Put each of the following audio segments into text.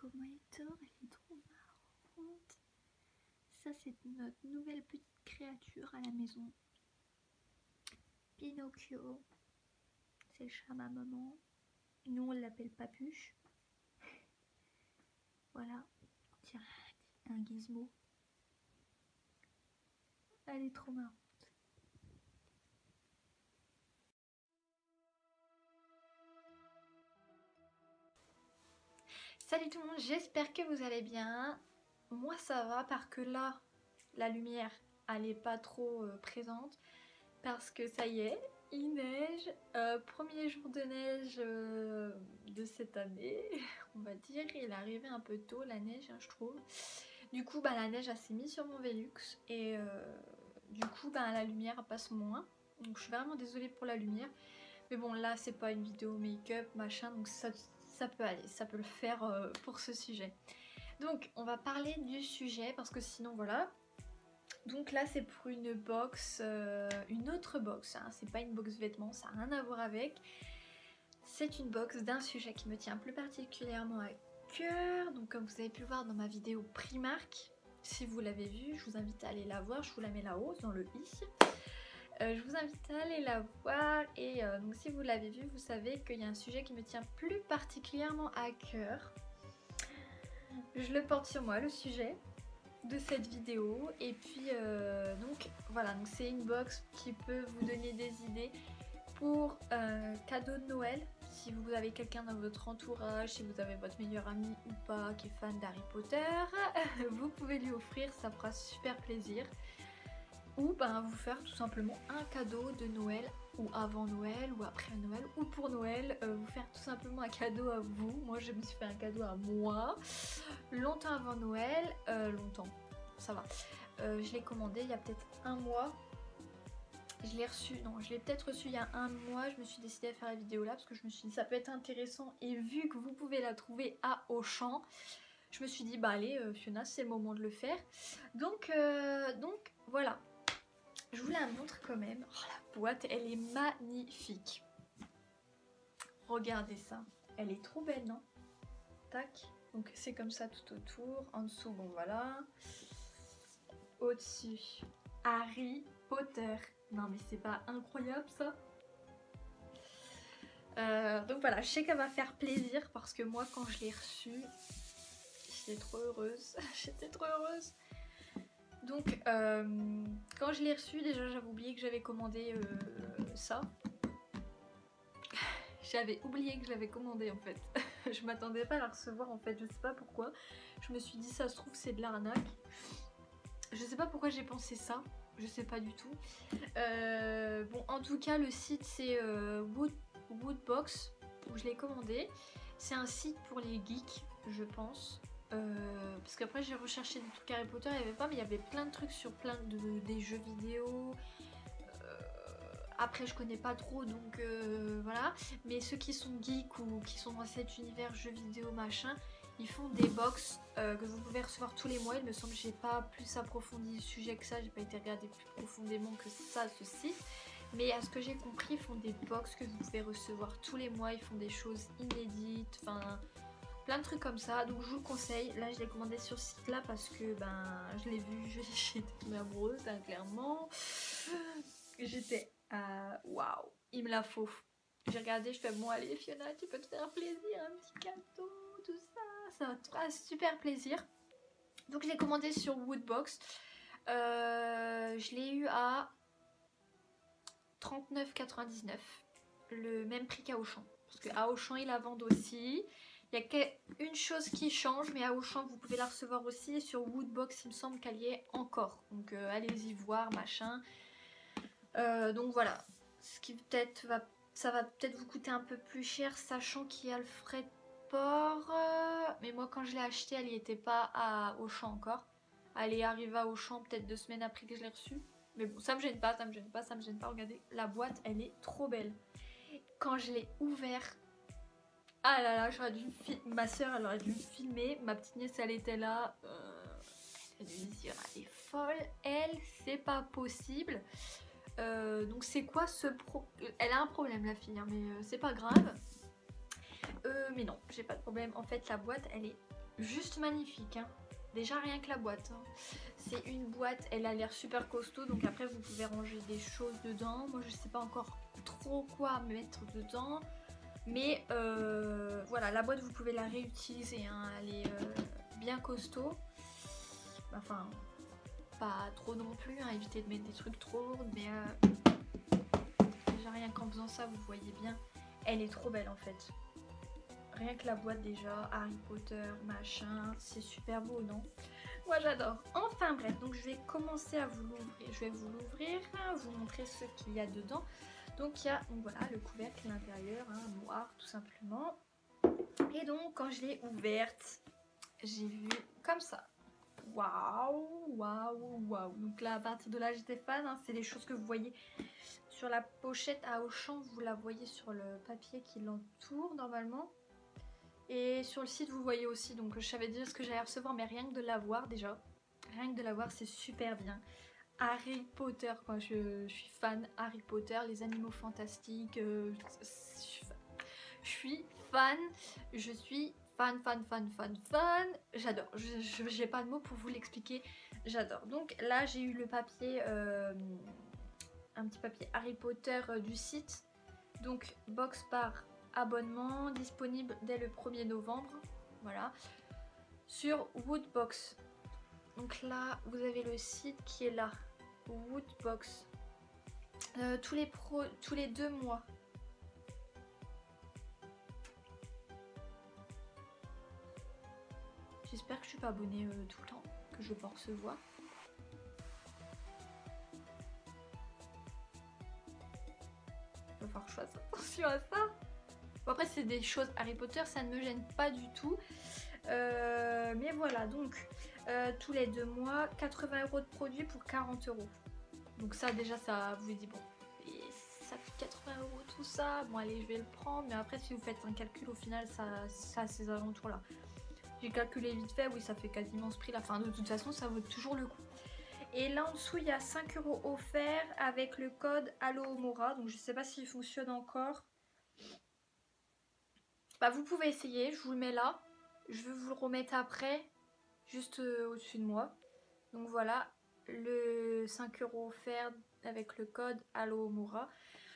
Comator, elle est trop marrante. Ça, c'est notre nouvelle petite créature à la maison. Pinocchio, c'est le chat à ma maman. Nous, on l'appelle Papuche. Voilà, on dirait un gizmo. Elle est trop marrante. Salut tout le monde, j'espère que vous allez bien. Moi ça va, parce que là, la lumière, elle n'est pas trop présente. Parce que ça y est, il neige. Premier jour de neige de cette année, on va dire. Il est arrivé un peu tôt la neige, hein, je trouve. Du coup, la neige elle s'est mise sur mon Velux. Et du coup, la lumière passe moins. Donc je suis vraiment désolée pour la lumière. Mais bon, là, c'est pas une vidéo make-up, machin. Donc ça peut aller, ça peut le faire pour ce sujet. Donc, on va parler du sujet parce que sinon, voilà. Donc là, c'est pour une box, une autre box. Hein. C'est pas une box vêtements, ça n'a rien à voir avec. C'est une box d'un sujet qui me tient plus particulièrement à cœur. Donc, comme vous avez pu le voir dans ma vidéo Primark, si vous l'avez vue, je vous invite à aller la voir. Je vous la mets là-haut, dans le i. Je vous invite à aller la voir et donc si vous l'avez vu, vous savez qu'il y a un sujet qui me tient plus particulièrement à cœur. Je le porte sur moi, le sujet de cette vidéo. Et puis donc voilà, donc c'est une box qui peut vous donner des idées pour cadeau de Noël. Si vous avez quelqu'un dans votre entourage, si vous avez votre meilleur ami ou pas qui est fan d'Harry Potter, vous pouvez lui offrir, ça fera super plaisir. Ou vous faire tout simplement un cadeau de Noël, ou avant Noël, ou après Noël, ou pour Noël, vous faire tout simplement un cadeau à vous. Moi je me suis fait un cadeau à moi, longtemps avant Noël, longtemps, ça va. Je l'ai commandé il y a peut-être un mois. Je l'ai reçu, non, je l'ai peut-être reçu il y a un mois. Je me suis décidée à faire la vidéo là parce que je me suis dit ça peut être intéressant. Et vu que vous pouvez la trouver à Auchan, je me suis dit allez Fiona, c'est le moment de le faire. Donc voilà. Je vous la montre quand même. Oh, la boîte, elle est magnifique. Regardez ça. Elle est trop belle, non? Tac. Donc c'est comme ça tout autour. En dessous, bon voilà. Au-dessus, Harry Potter. Non mais c'est pas incroyable ça? Donc voilà, je sais qu'elle va faire plaisir parce que moi quand je l'ai reçue, j'étais trop heureuse. J'étais trop heureuse. Donc quand je l'ai reçu, déjà j'avais oublié que j'avais commandé ça. J'avais oublié que je l'avais commandé en fait. Je m'attendais pas à la recevoir en fait, je sais pas pourquoi. Je me suis dit ça se trouve c'est de l'arnaque. Je sais pas pourquoi j'ai pensé ça, je sais pas du tout. Bon en tout cas le site c'est Woodbox où je l'ai commandé. C'est un site pour les geeks je pense. Parce qu'après j'ai recherché des trucs Harry Potter, il n'y avait pas, mais il y avait plein de trucs sur plein des jeux vidéo. Après je connais pas trop donc voilà. Mais ceux qui sont geeks ou qui sont dans cet univers jeux vidéo machin, ils font des box que vous pouvez recevoir tous les mois. Il me semble que j'ai pas plus approfondi le sujet que ça, j'ai pas été regarder plus profondément que ça ce site. Mais à ce que j'ai compris, ils font des box que vous pouvez recevoir tous les mois, ils font des choses inédites, enfin plein de trucs comme ça, donc je vous le conseille. Là je l'ai commandé sur ce site là parce que je l'ai vu, j'étais tombée amoureuse hein, clairement. J'étais waouh, il me la faut. J'ai regardé, je fais bon allez Fiona, tu peux te faire plaisir, un petit cadeau, tout ça, ça va te faire super plaisir. Donc je l'ai commandé sur Woodbox. Je l'ai eu à 39,99, le même prix qu'à Auchan. Parce qu'à Auchan ils la vendent aussi. Il y a qu'une chose qui change, mais à Auchan vous pouvez la recevoir aussi. Et sur Woodbox il me semble qu'elle y est encore. Donc allez-y voir, machin. Donc voilà. Ce qui peut-être ça va peut-être vous coûter un peu plus cher, sachant qu'il y a le frais de port. Mais moi quand je l'ai acheté, elle n'y était pas à Auchan encore. Elle est arrivée à Auchan peut-être 2 semaines après que je l'ai reçue. Mais bon, ça me gêne pas, ça me gêne pas, ça me gêne pas. Regardez, la boîte, elle est trop belle. Quand je l'ai ouverte, ah là là, j'aurais dû ma soeur, elle aurait dû me filmer. Ma petite nièce, elle était là. Elle a dû me dire, elle est folle. Elle, c'est pas possible. Donc c'est quoi ce Elle a un problème la fille, hein, mais c'est pas grave. Mais non, j'ai pas de problème. En fait, la boîte, elle est juste magnifique, hein. Déjà rien que la boîte, hein. C'est une boîte, elle a l'air super costaud, donc après vous pouvez ranger des choses dedans. Moi je sais pas encore trop quoi mettre dedans, mais voilà, la boîte vous pouvez la réutiliser, hein. Elle est bien costaud, enfin pas trop non plus, hein. Évitez de mettre des trucs trop lourds, mais déjà rien qu'en faisant ça vous voyez bien, elle est trop belle en fait. Rien que la boîte déjà, Harry Potter, machin, c'est super beau, non? Moi j'adore. Enfin bref, donc je vais commencer à vous l'ouvrir. Je vais vous l'ouvrir, vous montrer ce qu'il y a dedans. Donc il y a, donc voilà, le couvercle à l'intérieur, hein, noir tout simplement. Et donc quand je l'ai ouverte, j'ai vu comme ça. Waouh, waouh, waouh. Donc là à partir de là j'étais fan, hein, c'est les choses que vous voyez sur la pochette à Auchan, vous la voyez sur le papier qui l'entoure normalement. Et sur le site vous voyez aussi, donc je savais déjà ce que j'allais recevoir, mais rien que de l'avoir déjà, rien que de l'avoir c'est super bien. Harry Potter quoi, je suis fan Harry Potter, les animaux fantastiques, je suis fan, j'adore, j'ai pas de mots pour vous l'expliquer, j'adore. Donc là j'ai eu le papier, un petit papier Harry Potter du site, donc box par abonnement, disponible dès le 1er novembre, voilà, sur Woodbox. Donc là vous avez le site qui est là, Woodbox, tous les 2 mois. J'espère que je suis pas abonnée tout le temps, que je peux recevoir. Il va falloir que je fasse attention à ça. Bon, après c'est des choses Harry Potter, ça ne me gêne pas du tout. Mais voilà, donc tous les 2 mois, 80 € de produits pour 40 €. Donc ça déjà ça vous dit bon, et ça coûte 80 € tout ça, bon allez je vais le prendre, mais après si vous faites un calcul au final ça ces alentours là. J'ai calculé vite fait, oui ça fait quasiment ce prix là, enfin de toute façon ça vaut toujours le coup. Et là en dessous il y a 5 € offerts avec le code Alohomora, donc je sais pas s'il fonctionne encore. Bah vous pouvez essayer, je vous le mets là, je vais vous le remettre après, juste au-dessus de moi. Donc voilà, le 5 € offert avec le code Alohomora.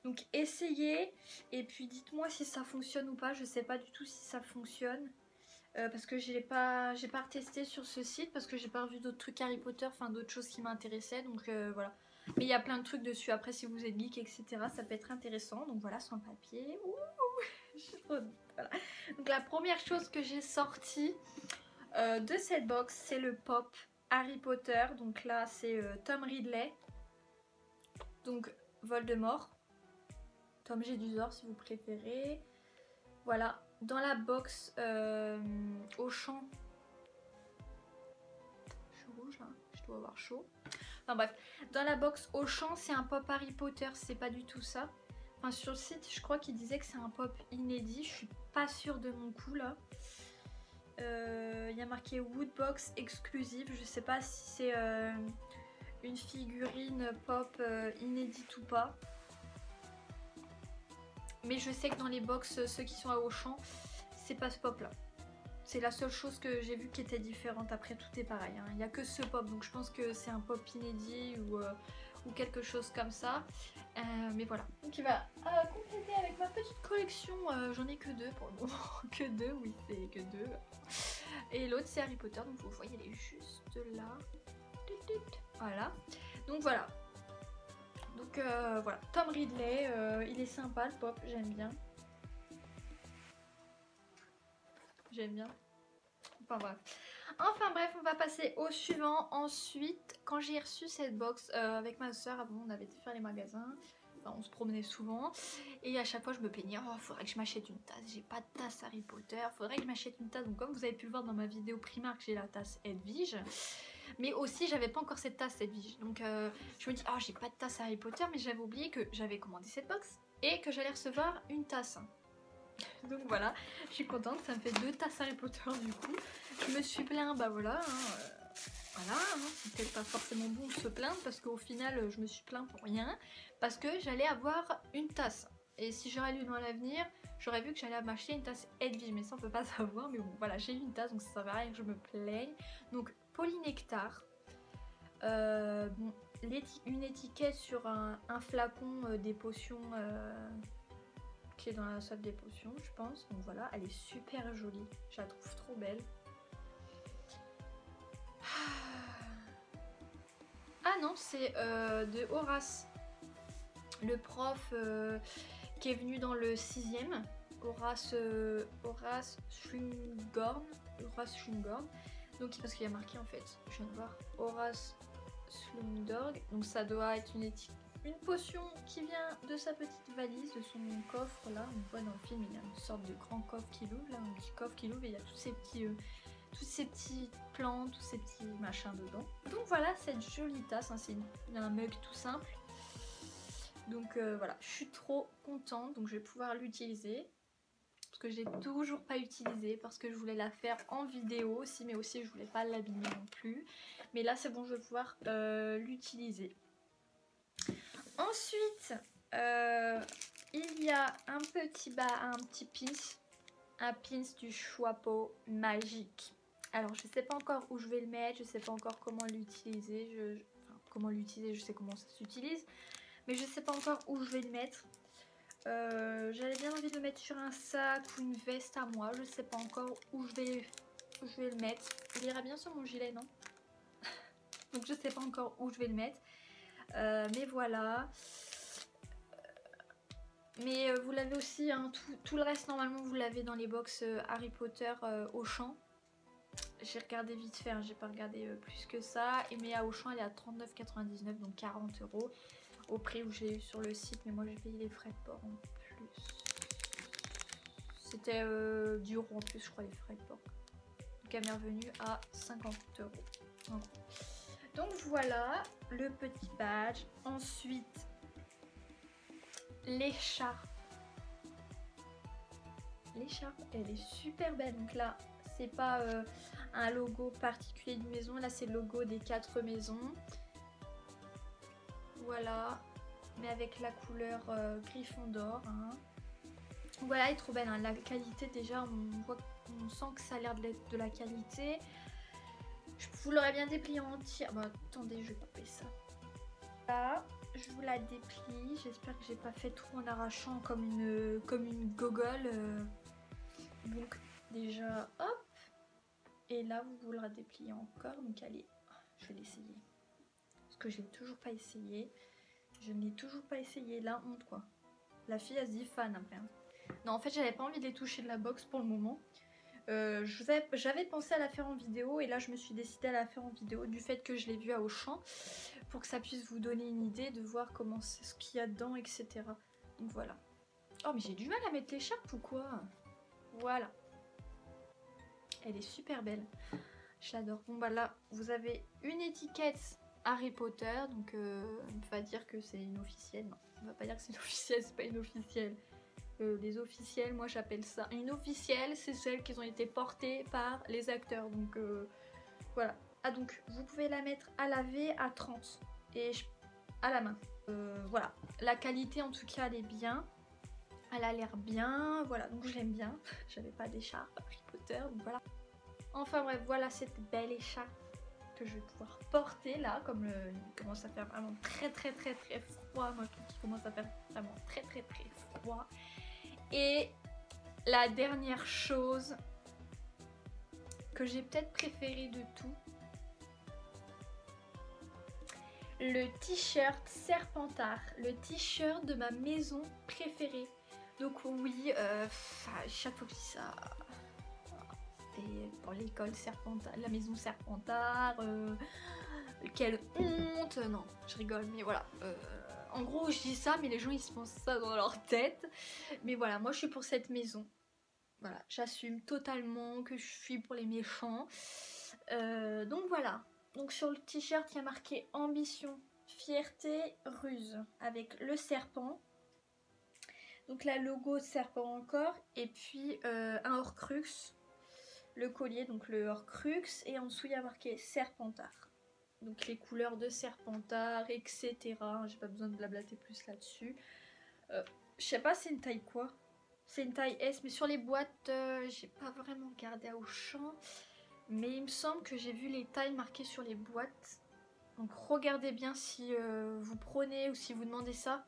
Donc essayez et puis dites-moi si ça fonctionne ou pas, je sais pas du tout si ça fonctionne. Parce que j'ai pas retesté sur ce site, parce que j'ai pas revu d'autres trucs Harry Potter, enfin d'autres choses qui m'intéressaient, donc voilà. Mais il y a plein de trucs dessus, après si vous êtes geek etc ça peut être intéressant, donc voilà, sans papier. Ouh, je suis trop... voilà. Donc la première chose que j'ai sortie de cette box, c'est le pop Harry Potter, donc là c'est Tom Ridley, donc Voldemort, Tom Jedusor si vous préférez, voilà. Dans la box Auchan, je suis rouge là, je dois avoir chaud. Enfin bref, dans la box Auchan, c'est un pop Harry Potter, c'est pas du tout ça. Enfin sur le site, je crois qu'il disait que c'est un pop inédit, je suis pas sûre de mon coup là. Il y a marqué Woodbox exclusive, je sais pas si c'est une figurine pop inédite ou pas. Mais je sais que dans les box, ceux qui sont à Auchan, c'est pas ce pop là. C'est la seule chose que j'ai vue qui était différente. Après tout est pareil, hein. Il n'y a que ce pop, donc je pense que c'est un pop inédit ou quelque chose comme ça. Mais voilà. Donc il va compléter avec ma petite collection. J'en ai que 2 pour le moment. Que 2, oui c'est que 2. Et l'autre c'est Harry Potter, donc vous voyez elle est juste là. Voilà. Donc voilà. Donc voilà, Tom Ridley, il est sympa le pop, j'aime bien. J'aime bien. Enfin bref, on va passer au suivant. Ensuite, quand j'ai reçu cette box avec ma soeur, avant on avait été faire les magasins, enfin, on se promenait souvent, et à chaque fois je me plaignais, oh faudrait que je m'achète une tasse, j'ai pas de tasse Harry Potter, faudrait que je m'achète une tasse. Donc comme vous avez pu le voir dans ma vidéo Primark, j'ai la tasse Edwige. Mais aussi j'avais pas encore cette tasse Edwige, donc je me dis oh j'ai pas de tasse Harry Potter, mais j'avais oublié que j'avais commandé cette box et que j'allais recevoir une tasse. Donc voilà, je suis contente, ça me fait 2 tasses Harry Potter du coup. Je me suis plaint, bah voilà, voilà, c'est peut-être pas forcément bon de se plaindre parce qu'au final je me suis plaint pour rien, parce que j'allais avoir une tasse. Et si j'aurais lu dans l'avenir, j'aurais vu que j'allais m'acheter une tasse Edwige, mais ça on peut pas savoir. Mais bon, voilà, j'ai eu une tasse, donc ça sert à rien que je me plaigne. Donc polynectar. Bon, une étiquette sur un flacon des potions qui est dans la salle des potions, je pense. Donc voilà, elle est super jolie. Je la trouve trop belle. Ah non, c'est de Horace, le prof qui est venu dans le 6ème. Horace Schwingorn. Horace Schwingorn. Donc parce qu'il y a marqué en fait, je viens de voir, Horace Schwingorn. Donc ça doit être une potion qui vient de sa petite valise, de son coffre là. On voit dans le film, il y a une sorte de grand coffre qui l'ouvre là, un petit coffre qui l'ouvre et il y a toutes ces petites plantes, tous ces petits machins dedans. Donc voilà cette jolie tasse, hein, c'est un mug tout simple. Donc voilà, je suis trop contente, donc je vais pouvoir l'utiliser. Parce que je l'ai toujours pas utilisée, parce que je voulais la faire en vidéo aussi, mais aussi je voulais pas l'abîmer non plus. Mais là c'est bon, je vais pouvoir l'utiliser. Ensuite, il y a un petit pins du Choixpeau magique. Alors je sais pas encore où je vais le mettre, je sais pas encore comment l'utiliser, je sais comment ça s'utilise, mais je sais pas encore où je vais le mettre. J'avais bien envie de le mettre sur un sac ou une veste à moi, je sais pas encore où je vais le mettre. Il ira bien sur mon gilet, non? Donc je sais pas encore où je vais le mettre, mais voilà. Mais vous l'avez aussi, hein, tout le reste normalement vous l'avez dans les box Harry Potter Auchan. J'ai regardé vite fait, hein, j'ai pas regardé plus que ça. Mais à Auchan elle est à 39,99, donc 40 € au prix où j'ai eu sur le site. Mais moi j'ai payé les frais de port en plus. C'était 10 € en plus je crois les frais de port. Donc elle m'est revenue à 50 €. Donc voilà le petit badge. Ensuite l'écharpe. L'écharpe elle est super belle. Donc là c'est pas un logo particulier d'une maison, là c'est le logo des 4 maisons. Voilà, mais avec la couleur Gryffondor, hein. Voilà, elle est trop belle, hein. La qualité déjà, on sent que ça a l'air d'être de la qualité. Je vous l'aurais bien déplié en entier. Bon, attendez, je vais taper ça. Là, je vous la déplie. J'espère que j'ai pas fait trop en arrachant comme une gogole. Donc déjà, hop. Et là, vous la dépliez encore. Donc allez, je vais l'essayer. Parce que je l'ai toujours pas essayé. Je ne l'ai toujours pas essayé. La honte, quoi. La fille, elle se dit fan après. Non, en fait, j'avais pas envie de les toucher de la box pour le moment. J'avais pensé à la faire en vidéo et là je me suis décidée à la faire en vidéo du fait que je l'ai vue à Auchan pour que ça puisse vous donner une idée de voir comment c'est, ce qu'il y a dedans, etc. Donc voilà. Oh mais j'ai du mal à mettre l'écharpe ou quoi? Voilà. Elle est super belle. J'adore. Bon bah là vous avez une étiquette Harry Potter, donc on va dire que c'est une officielle. Non, on va pas dire que c'est une officielle, c'est pas une officielle. Les officielles, moi j'appelle ça une officielle, c'est celles qui ont été portées par les acteurs. Donc voilà. Ah donc vous pouvez la mettre à laver à 30 et à la main. Voilà. La qualité en tout cas elle est bien. Elle a l'air bien. Voilà, donc je l'aime bien. J'avais pas d'écharpe Harry Potter, donc voilà. Enfin bref, voilà cette belle écharpe que je vais pouvoir porter là, comme il commence à faire vraiment très froid. Moi je trouve qu'il commence à faire vraiment très froid. Et la dernière chose que j'ai peut-être préférée de tout, le t-shirt Serpentard, le t-shirt de ma maison préférée. Donc oui, chaque fois que je dis ça, c'était pour l'école Serpentard, la maison Serpentard, quelle honte, non, je rigole, mais voilà. En gros, je dis ça, mais les gens ils se pensent ça dans leur tête. Mais voilà, moi je suis pour cette maison. Voilà, j'assume totalement que je suis pour les méchants. Donc voilà. Donc sur le t-shirt, il y a marqué ambition, fierté, ruse, avec le serpent. Donc là, logo de serpent encore. Et puis un Horcrux, le collier, donc le Horcrux. Et en dessous, il y a marqué Serpentard. Donc les couleurs de Serpentard, etc. J'ai pas besoin de blablater plus là-dessus. Je sais pas c'est une taille quoi. C'est une taille S, mais sur les boîtes, j'ai pas vraiment regardé à Auchan. Mais il me semble que j'ai vu les tailles marquées sur les boîtes. Donc regardez bien si vous prenez ou si vous demandez ça.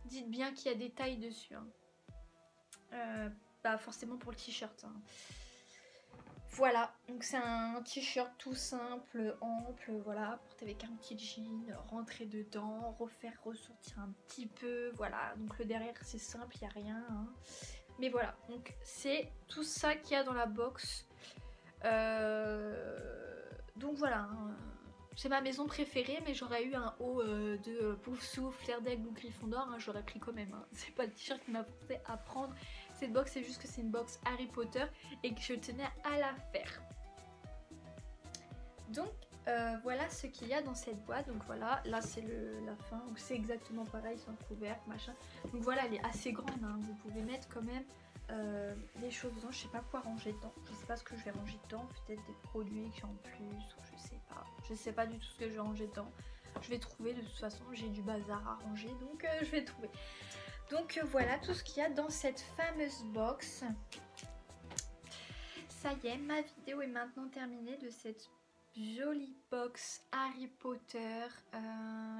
Dites bien qu'il y a des tailles dessus. Hein. Bah forcément pour le t-shirt. Hein. Voilà, donc c'est un t-shirt tout simple, ample, voilà, porté avec un petit jean, rentrer dedans, refaire ressortir un petit peu, voilà. Donc le derrière c'est simple, il n'y a rien. Hein. Mais voilà, donc c'est tout ça qu'il y a dans la box. Donc voilà, hein. C'est ma maison préférée, mais j'aurais eu un haut de Poufsouffle, Flare d'Aigle ou Gryffondor, hein, j'aurais pris quand même. Hein. C'est pas le t-shirt qui m'a forcé à prendre cette box, c'est juste que c'est une box Harry Potter et que je tenais à la faire. Donc voilà ce qu'il y a dans cette boîte. Donc voilà, là c'est la fin, donc c'est exactement pareil sans couvercle, machin. Donc voilà, elle est assez grande, hein. Vous pouvez mettre quand même des choses dedans. Je sais pas quoi ranger dedans, je sais pas ce que je vais ranger dedans, peut-être des produits qui en plus, ou je sais pas du tout ce que je vais ranger dedans. Je vais trouver, de toute façon j'ai du bazar à ranger, donc je vais trouver. Donc voilà tout ce qu'il y a dans cette fameuse box. Ça y est, ma vidéo est maintenant terminée de cette jolie box Harry Potter.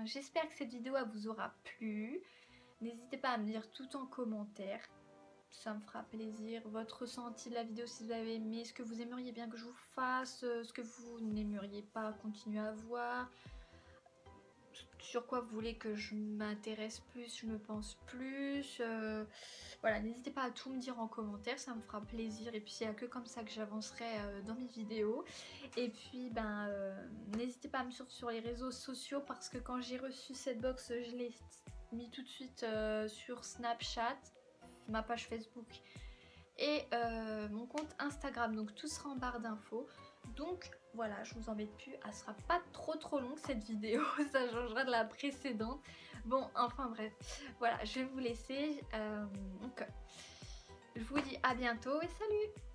J'espère que cette vidéo vous aura plu. N'hésitez pas à me dire tout en commentaire. Ça me fera plaisir. Votre ressenti de la vidéo si vous avez aimé, ce que vous aimeriez bien que je vous fasse, ce que vous n'aimeriez pas continuer à voir. Sur quoi vous voulez que je m'intéresse plus, je me pense plus. Voilà, n'hésitez pas à tout me dire en commentaire, ça me fera plaisir. Et puis il n'y a que comme ça que j'avancerai dans mes vidéos. Et puis n'hésitez pas à me suivre sur les réseaux sociaux parce que quand j'ai reçu cette box, je l'ai mis tout de suite sur Snapchat, ma page Facebook et mon compte Instagram. Donc tout sera en barre d'infos. Donc voilà, je vous embête plus, elle sera pas trop longue cette vidéo, ça changera de la précédente. Bon, enfin bref, voilà, je vais vous laisser. Donc, je vous dis à bientôt et salut!